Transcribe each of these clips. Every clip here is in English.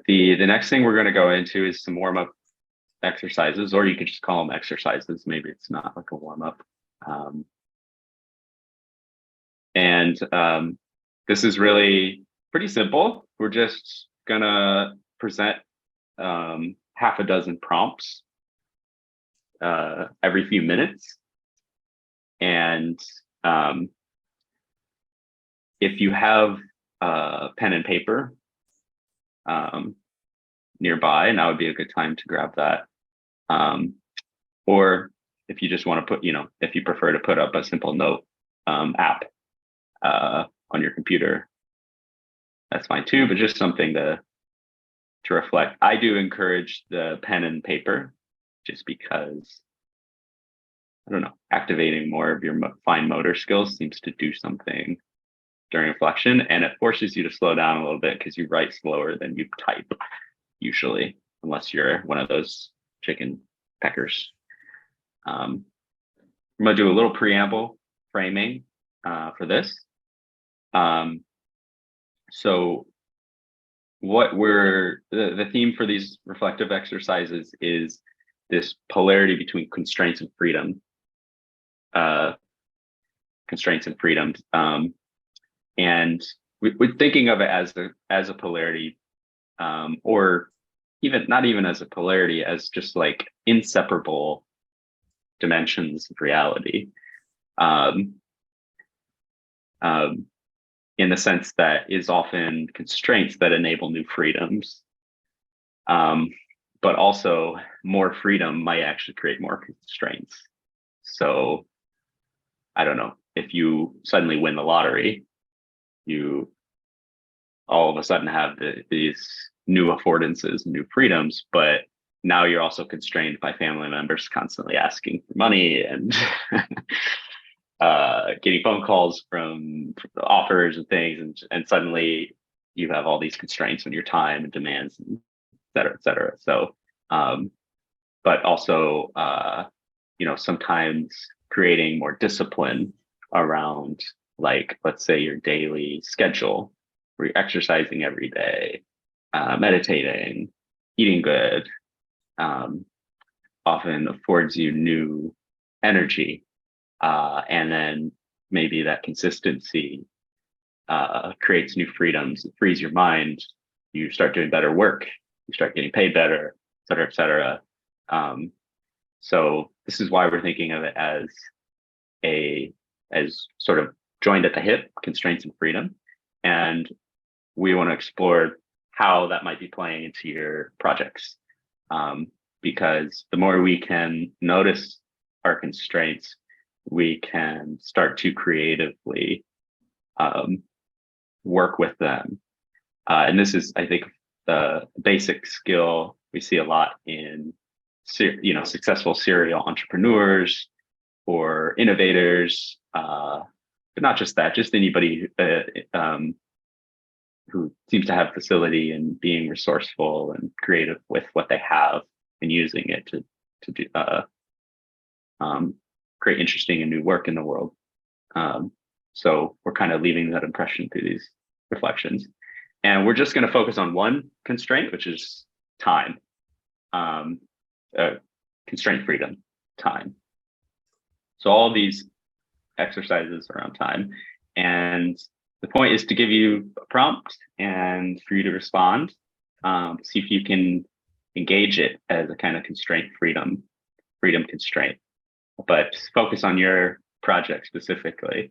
The next thing we're going to go into is some warm-up exercises, or you could just call them exercises. Maybe it's not like a warm-up. This is really pretty simple. We're just gonna present half a dozen prompts every few minutes. And if you have pen and paper nearby, now would be a good time to grab that. Or if you just want to put, if you prefer to put up a simple note app on your computer, that's fine too, but just something to reflect. I do encourage the pen and paper just because, I don't know, activating more of your fine motor skills seems to do something during reflection, and it forces you to slow down a little bit because you write slower than you type usually, unless you're one of those chicken peckers. I'm gonna do a little preamble framing for this. So what the theme for these reflective exercises is this polarity between constraints and freedom. And we're thinking of it as a polarity, or not even as a polarity, as just like inseparable dimensions of reality. In the sense that is often constraints that enable new freedoms. But also more freedom might actually create more constraints. So I don't know, if you suddenly win the lottery, you all of a sudden have these new affordances, new freedoms, but now you're also constrained by family members constantly asking for money and getting phone calls from offers and things, and suddenly you have all these constraints on your time and demands, and et cetera. So, but also, sometimes creating more discipline around, like, let's say your daily schedule, where you're exercising every day, meditating, eating good, often affords you new energy. And then maybe that consistency creates new freedoms. It frees your mind. You start doing better work. You start getting paid better, et cetera, et cetera. So this is why we're thinking of it as sort of joined at the hip, constraints and freedom. And we want to explore how that might be playing into your projects. Because the more we can notice our constraints, we can start to creatively work with them. And this is, I think, the basic skill we see a lot in successful serial entrepreneurs or innovators, but not just that, just anybody who seems to have facility in being resourceful and creative with what they have and using it to do create interesting and new work in the world. So we're kind of leaving that impression through these reflections. And we're just going to focus on one constraint, which is time. Constraint freedom, time. So all these exercises around time. And the point is to give you a prompt and for you to respond, see if you can engage it as a kind of freedom constraint, but focus on your project specifically.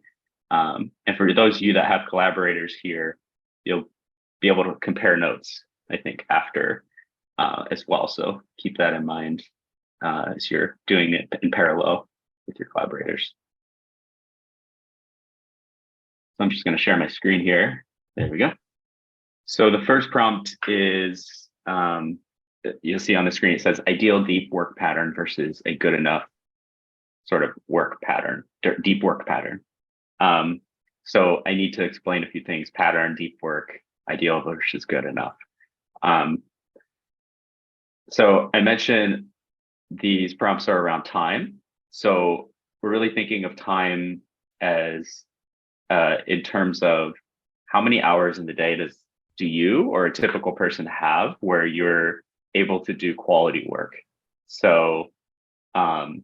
And for those of you that have collaborators here, you'll be able to compare notes, I think, after as well. So keep that in mind as you're doing it in parallel with your collaborators. So I'm just going to share my screen here. There we go. So the first prompt is, you'll see on the screen, it says ideal deep work pattern versus a good enough sort of work pattern, deep work pattern. So I need to explain a few things: pattern, deep work, ideal versus good enough. So I mentioned these prompts are around time. So we're really thinking of time as in terms of how many hours in the day do you or a typical person have where you're able to do quality work? So, and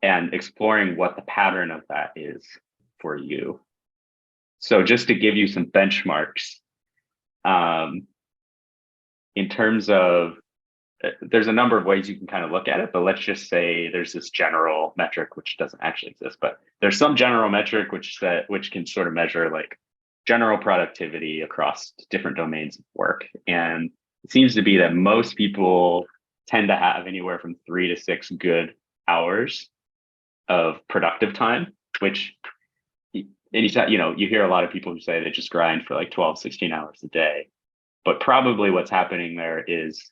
exploring what the pattern of that is for you. So just to give you some benchmarks, in terms of, there's a number of ways you can kind of look at it, but let's just say there's this general metric, which doesn't actually exist, but there's some general metric which can sort of measure like general productivity across different domains of work. And it seems to be that most people tend to have anywhere from 3 to 6 good hours of productive time, which anytime, you hear a lot of people who say they just grind for like 12, 16 hours a day. But probably what's happening there is,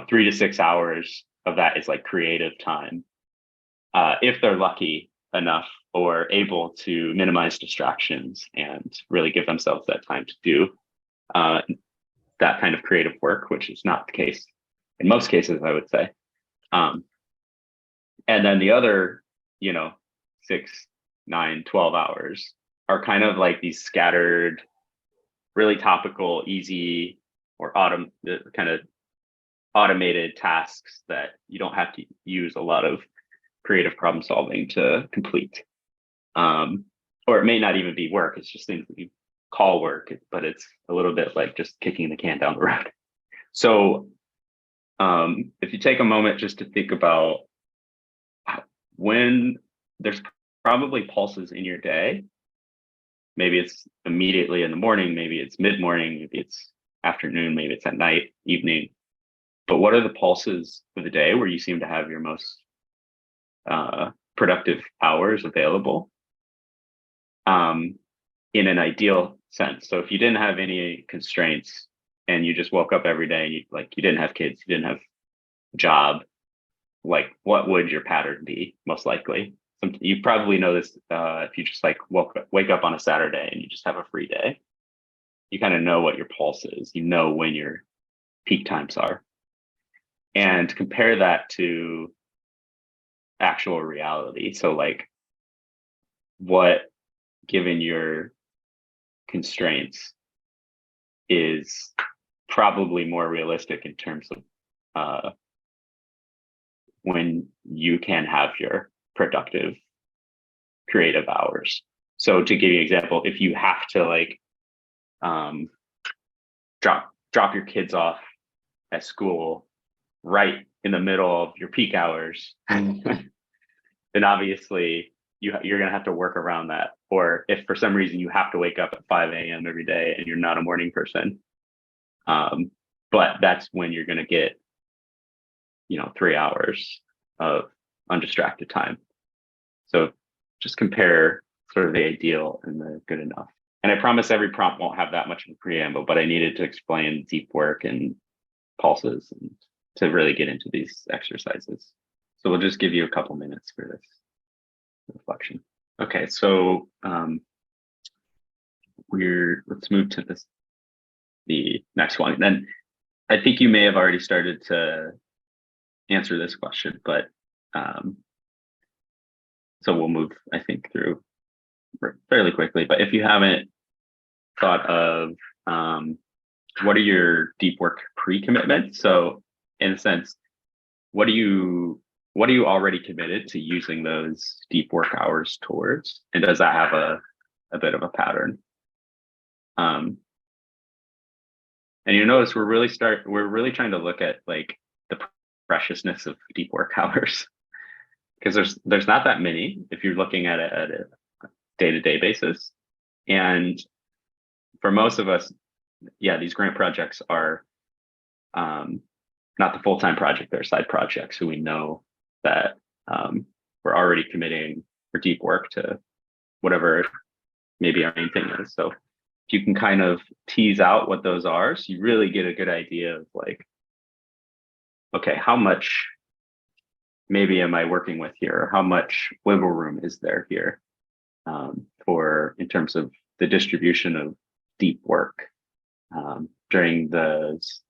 3 to 6 hours of that is like creative time. If they're lucky enough or able to minimize distractions and really give themselves that time to do that kind of creative work, which is not the case in most cases, I would say. And then the other, 6, 9, 12 hours are kind of like these scattered, really topical, easy, or kind of automated tasks that you don't have to use a lot of creative problem solving to complete. Or it may not even be work. It's just things that you call work, but it's a little bit like just kicking the can down the road. So if you take a moment just to think about when there's probably pulses in your day, maybe it's immediately in the morning, maybe it's mid-morning, maybe it's afternoon, maybe it's at night, evening. But what are the pulses of the day where you seem to have your most productive hours available in an ideal sense? So if you didn't have any constraints and you just woke up every day, you didn't have kids, you didn't have a job, like what would your pattern be most likely? You probably know this if you just like wake up on a Saturday and you just have a free day. You kind of know what your pulse is. You know when your peak times are. And compare that to actual reality. So like what, given your constraints, is probably more realistic in terms of when you can have your productive creative hours. So to give you an example, if you have to like drop your kids off at school right in the middle of your peak hours, then obviously you're going to have to work around that. Or if for some reason you have to wake up at 5 a.m. every day and you're not a morning person, but that's when you're going to get 3 hours of undistracted time. So just compare sort of the ideal and the good enough. And I promise every prompt won't have that much of a preamble, but I needed to explain deep work and pulses and to really get into these exercises. So we'll just give you a couple minutes for this reflection. Okay, so let's move to the next one. And then I think you may have already started to answer this question, but so we'll move, I think, through fairly quickly. But if you haven't thought of what are your deep work pre-commitments? So in a sense, what are you already committed to using those deep work hours towards? And does that have a bit of a pattern? And you notice we're really trying to look at like the preciousness of deep work hours, because there's not that many if you're looking at it at a day-to-day basis. And for most of us, these grant projects are not the full-time project, they're side projects. So we know that we're already committing for deep work to whatever maybe our main thing is. So if you can kind of tease out what those are, so you really get a good idea of like, okay, how much maybe am I working with here? How much wiggle room is there here for in terms of the distribution of deep work during those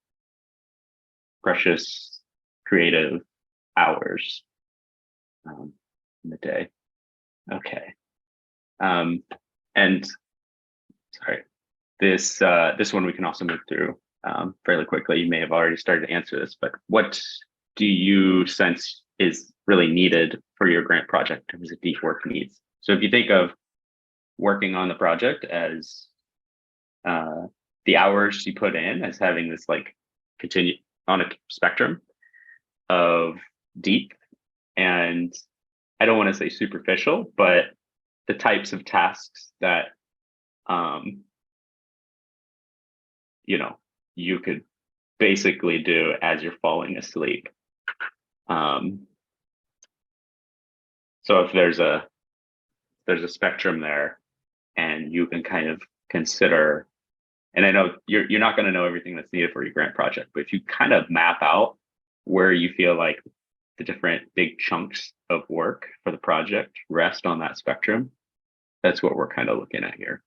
precious creative hours in the day? Okay. And sorry, this one we can also move through fairly quickly. You may have already started to answer this, but what do you sense is really needed for your grant project in terms of deep work needs? So if you think of working on the project as the hours you put in as having this like continue on a spectrum of deep and I don't want to say superficial, but the types of tasks that you could basically do as you're falling asleep. So if there's a spectrum there, and you can kind of consider, and I know you're not going to know everything that's needed for your grant project, but if you kind of map out where you feel like the different big chunks of work for the project rest on that spectrum, that's what we're kind of looking at here.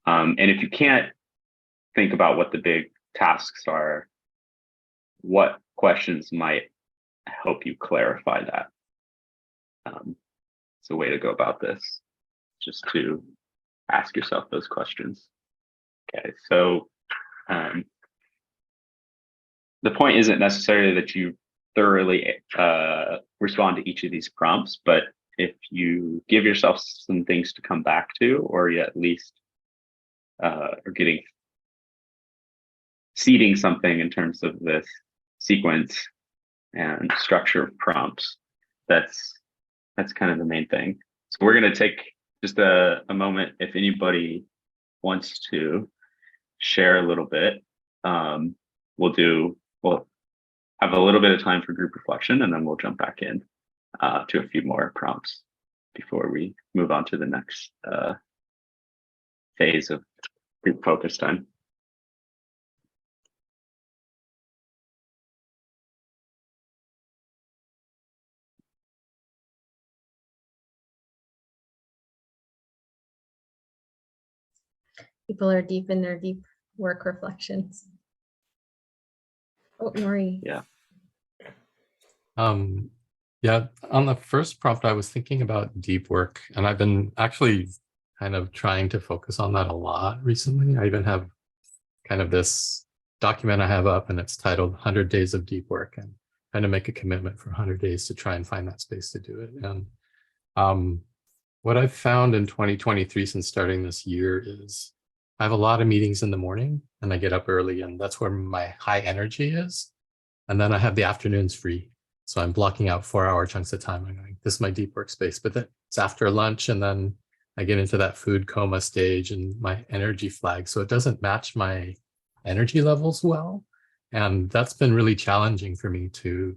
And if you can't think about what the big tasks are, what questions might help you clarify that? It's a way to go about this, just to ask yourself those questions. Okay, so the point isn't necessarily that you thoroughly respond to each of these prompts, but if you give yourself some things to come back to, or you at least are seeding something in terms of this sequence and structure of prompts, that's kind of the main thing. So we're going to take just a moment. If anybody wants to share a little bit, we'll have a little bit of time for group reflection, and then we'll jump back in to a few more prompts before we move on to the next phase of group focus time. People are deep in their deep work reflections. Oh, Nori. Yeah. Yeah, on the first prompt, I was thinking about deep work, and I've been actually kind of trying to focus on that a lot recently. I even have kind of this document I have up, and it's titled 100 Days of Deep Work, and trying to make a commitment for 100 days to try and find that space to do it. And what I've found in 2023 since starting this year is I have a lot of meetings in the morning, and I get up early, and that's where my high energy is. And then I have the afternoons free. So I'm blocking out 4-hour chunks of time. I'm going, this is my deep work space, but then it's after lunch, and then I get into that food coma stage and my energy flags. So it doesn't match my energy levels well. And that's been really challenging for me to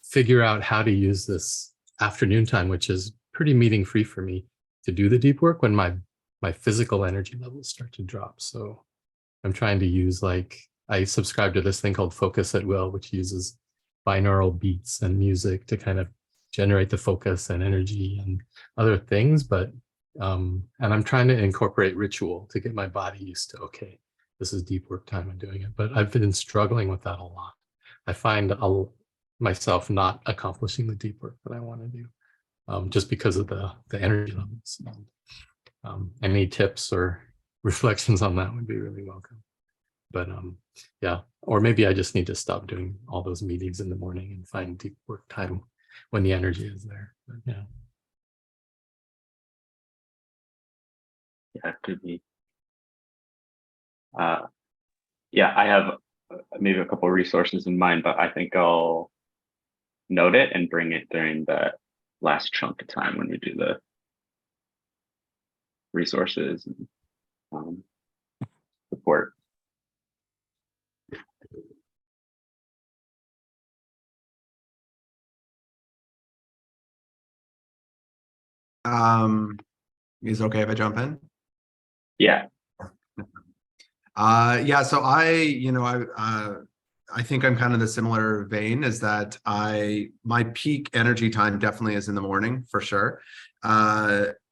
figure out how to use this afternoon time, which is pretty meeting free for me, to do the deep work when my physical energy levels start to drop. So I'm trying to use, I subscribe to this thing called Focus at Will, which uses binaural beats and music to kind of generate the focus and energy and other things. But and I'm trying to incorporate ritual to get my body used to, okay, this is deep work time, I'm doing it. But I've been struggling with that a lot. I find myself not accomplishing the deep work that I want to do, just because of the energy levels. Any tips or reflections on that would be really welcome. But yeah, or maybe I just need to stop doing all those meetings in the morning and find deep work time when the energy is there. But yeah. Yeah, it could be. Yeah, I have maybe a couple of resources in mind, but I think I'll note it and bring it during the last chunk of time when we do the resources and support. Is it okay if I jump in? Yeah. Yeah, so I think I'm kind of the similar vein, is that my peak energy time definitely is in the morning for sure.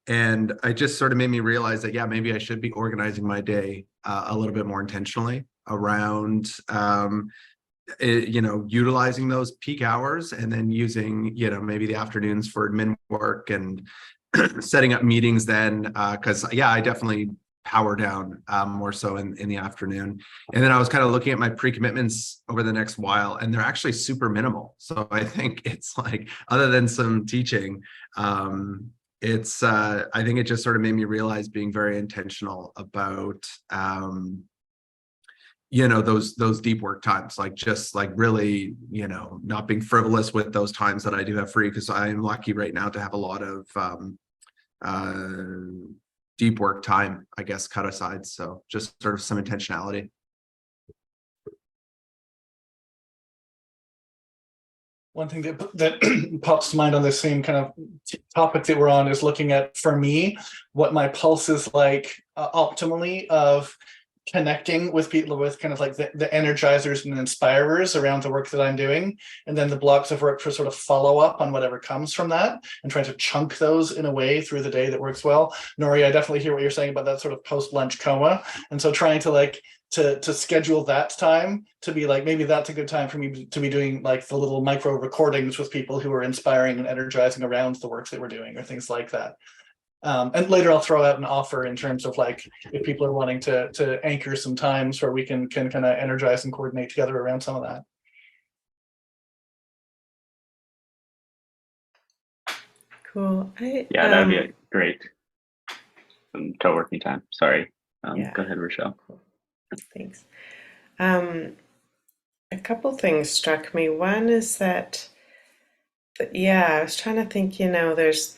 And it just sort of made me realize that, yeah, maybe I should be organizing my day a little bit more intentionally around utilizing those peak hours, and then using, maybe the afternoons for admin work and setting up meetings then, because yeah, I definitely power down more so in the afternoon. And then I was kind of looking at my pre-commitments over the next while, and they're actually super minimal. So I think it's like, other than some teaching, it's I think it just sort of made me realize being very intentional about those deep work times, like just like really, not being frivolous with those times that I do have free, because I'm lucky right now to have a lot of deep work time, I guess, cut aside. So just sort of some intentionality. One thing that pops to mind on this same kind of topic that we're on is looking at, for me, what my pulse is like optimally of connecting with people, with kind of like the energizers and inspirers around the work that I'm doing, and then the blocks of work for sort of follow up on whatever comes from that, and trying to chunk those in a way through the day that works well. Nori, I definitely hear what you're saying about that sort of post-lunch coma, and so trying to like to schedule that time to be like, maybe that's a good time for me to be doing like the little micro recordings with people who are inspiring and energizing around the work that we're doing, or things like that. And later I'll throw out an offer in terms of like, if people are wanting to anchor some times where we can kind of energize and coordinate together around some of that. Cool. Yeah, that'd be great. Some co-working time. Sorry. Yeah. Go ahead, Rochelle. Cool. Thanks. A couple things struck me. One is that, I was trying to think, there's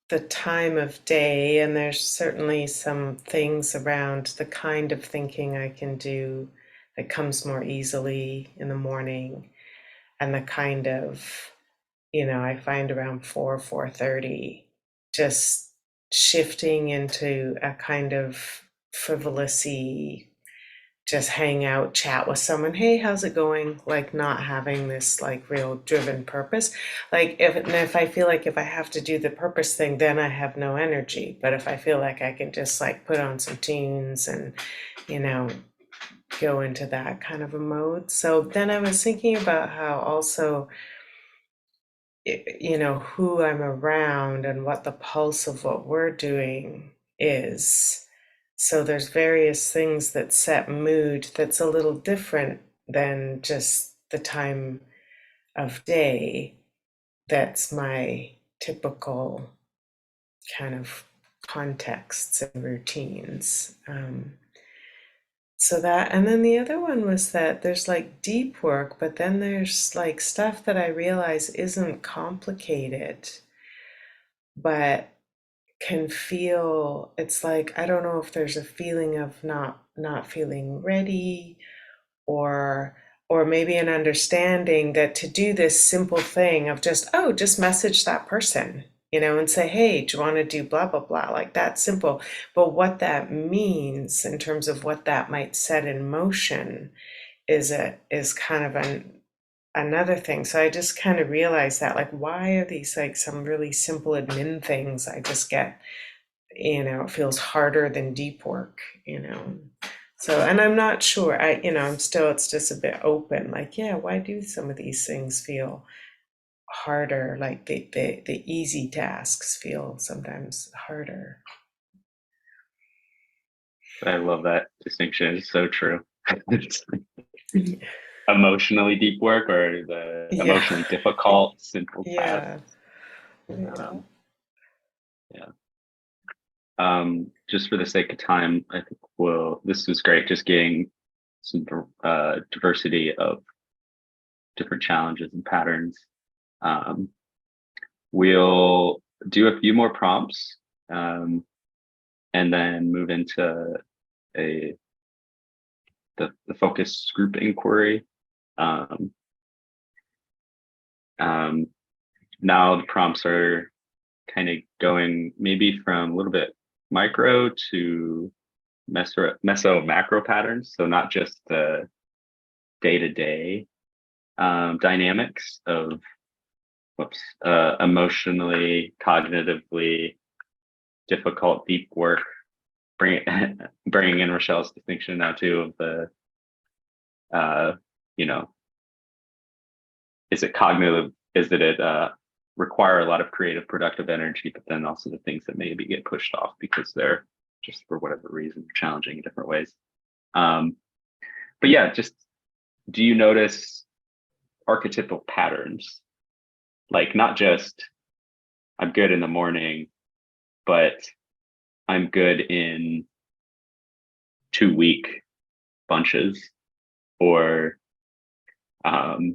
the time of day, and there's certainly some things around the kind of thinking I can do that comes more easily in the morning, and the kind of, I find around 4:30 just shifting into a kind of frivolousy, just hang out, chat with someone, hey, how's it going? Like, not having this like real driven purpose. Like if I feel like if I have to do the purpose thing, then I have no energy. But if I feel like I can just like put on some tunes and, go into that kind of a mode. So then I was thinking about how also, who I'm around and what the pulse of what we're doing is. So there's various things that set mood that's a little different than just the time of day. That's my typical kind of contexts and routines. So that, and then the other one was that there's like deep work, but then there's like stuff that I realize isn't complicated, but can feel, it's like, I don't know if there's a feeling of not feeling ready, or maybe an understanding that to do this simple thing of just message that person, and say, hey, do you want to do blah blah blah, like that simple. But what that means in terms of what that might set in motion is kind of another thing. So I just kind of realized that, like, why are these like some really simple admin things I just get, it feels harder than deep work, So, and I'm not sure, I'm still, it's just a bit open, like, yeah, why do some of these things feel harder? Like the easy tasks feel sometimes harder. I love that distinction. It's so true. It's emotionally deep work, or the emotionally difficult, simple tasks. Just for the sake of time, I think this was great, just getting some diversity of different challenges and patterns. We'll do a few more prompts, and then move into the focus group inquiry. Now the prompts are kind of going maybe from a little bit micro to meso macro patterns. So not just the day-to-day dynamics of emotionally, cognitively difficult, deep work. Bringing in Rochelle's distinction now too of the, is it cognitive? Is it require a lot of creative, productive energy, but then also the things that maybe get pushed off because they're just for whatever reason, challenging in different ways. But yeah, just, do you notice archetypal patterns? Like, not just I'm good in the morning, but I'm good in 2-week bunches, or I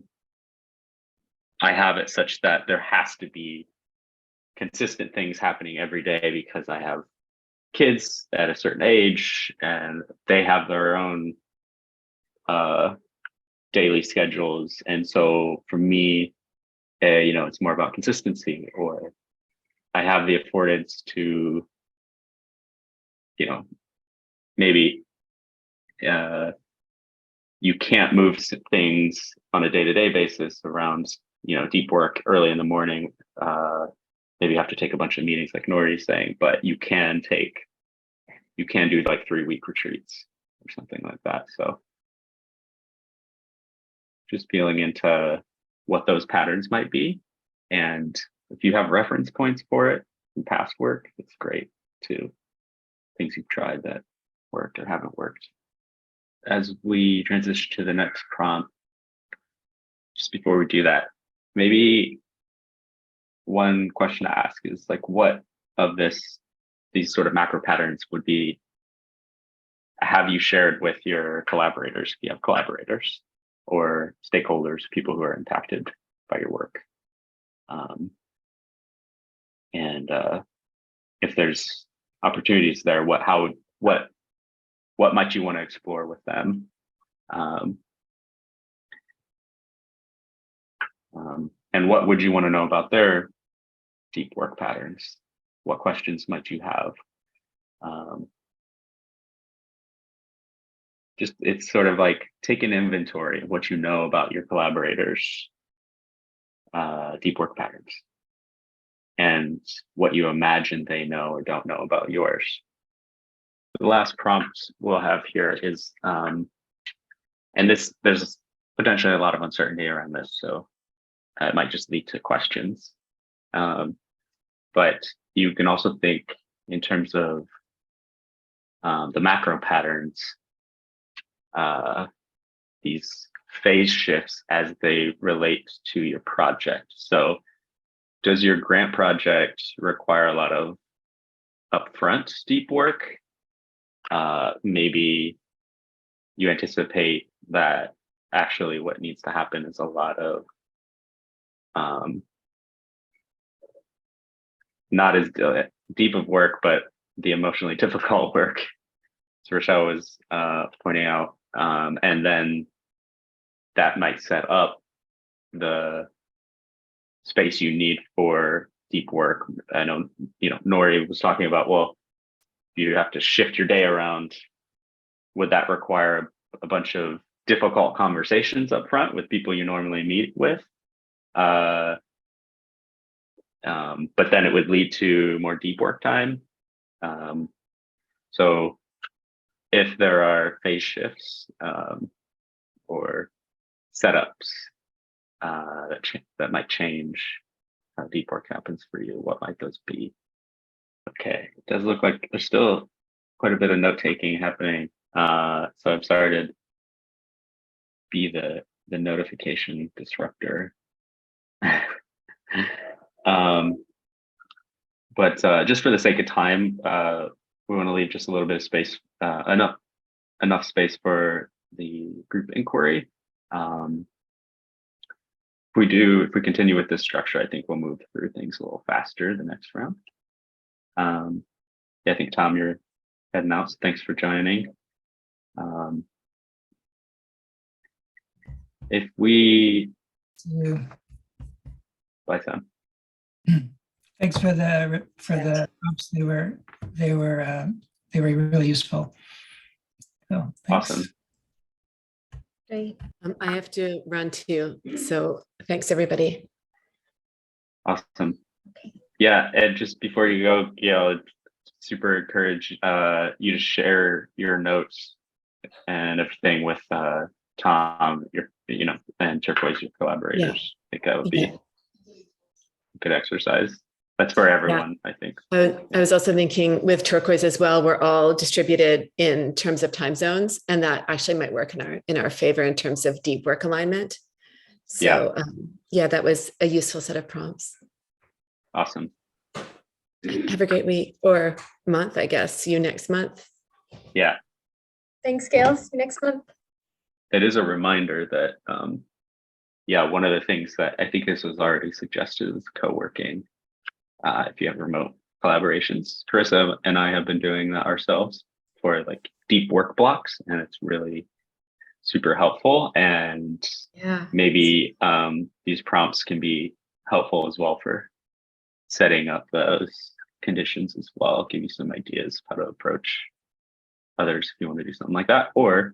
have it such that there has to be consistent things happening every day because I have kids at a certain age and they have their own daily schedules. And so for me, it's more about consistency, or I have the affordance to, maybe you can't move things on a day-to-day basis around, deep work early in the morning. Maybe you have to take a bunch of meetings like Nori's saying, but you can do like 3-week retreats or something like that. So just feeling into what those patterns might be. And if you have reference points for it in past work, it's great too. Things you've tried that worked or haven't worked. As we transition to the next prompt, just before we do that, maybe one question to ask is like, what of these sort of macro patterns have you shared with your collaborators, if you have collaborators or stakeholders, people who are impacted by your work? And if there's opportunities there, what might you want to explore with them? And what would you want to know about their deep work patterns? What questions might you have? Just, it's sort of like, take an inventory of what you know about your collaborators' deep work patterns and what you imagine they know or don't know about yours. The last prompt we'll have here is, and there's potentially a lot of uncertainty around this, so it might just lead to questions. But you can also think in terms of the macro patterns, these phase shifts as they relate to your project. So does your grant project require a lot of upfront deep work? Maybe you anticipate that actually what needs to happen is a lot of not as deep of work, but the emotionally difficult work, as Rochelle was pointing out. And then that might set up the space you need for deep work. I know, Nori was talking about, well, you have to shift your day around. Would that require a bunch of difficult conversations up front with people you normally meet with? But then it would lead to more deep work time. So if there are phase shifts or setups that might change how deep work happens for you, what might those be? Okay, it does look like there's still quite a bit of note taking happening. So I've started to be the notification disruptor. But just for the sake of time, we want to leave just a little bit of space, enough space for the group inquiry. If we continue with this structure, I think we'll move through things a little faster the next round. Yeah, I think Tom, you're heading out, so thanks for joining. If we, bye, Tom. Thanks for the prompts. They were really useful. So thanks. Awesome. Great. I have to run too. So thanks, everybody. Awesome. Okay. Yeah, and just before you go, I'd super encourage you to share your notes and everything with Tom, and Turquoise, your collaborators. I think that would be a good exercise. That's for everyone, I think. I was also thinking with turquoise as well, we're all distributed in terms of time zones, and that actually might work in our favor in terms of deep work alignment. So yeah, that was a useful set of prompts. Awesome. Have a great week or month, I guess. See you next month. Yeah, Thanks, Gail. See you next month. it is a reminder that, yeah, one of the things that I think this was already suggested is co-working. If you have remote collaborations, Carissa and I have been doing that ourselves for like deep work blocks, and it's really super helpful. And Yeah. maybe these prompts can be helpful as well for setting up those conditions as well. Give you some ideas how to approach others if you want to do something like that, or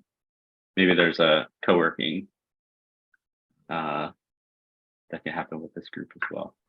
maybe there's a co-working that can happen with this group as well.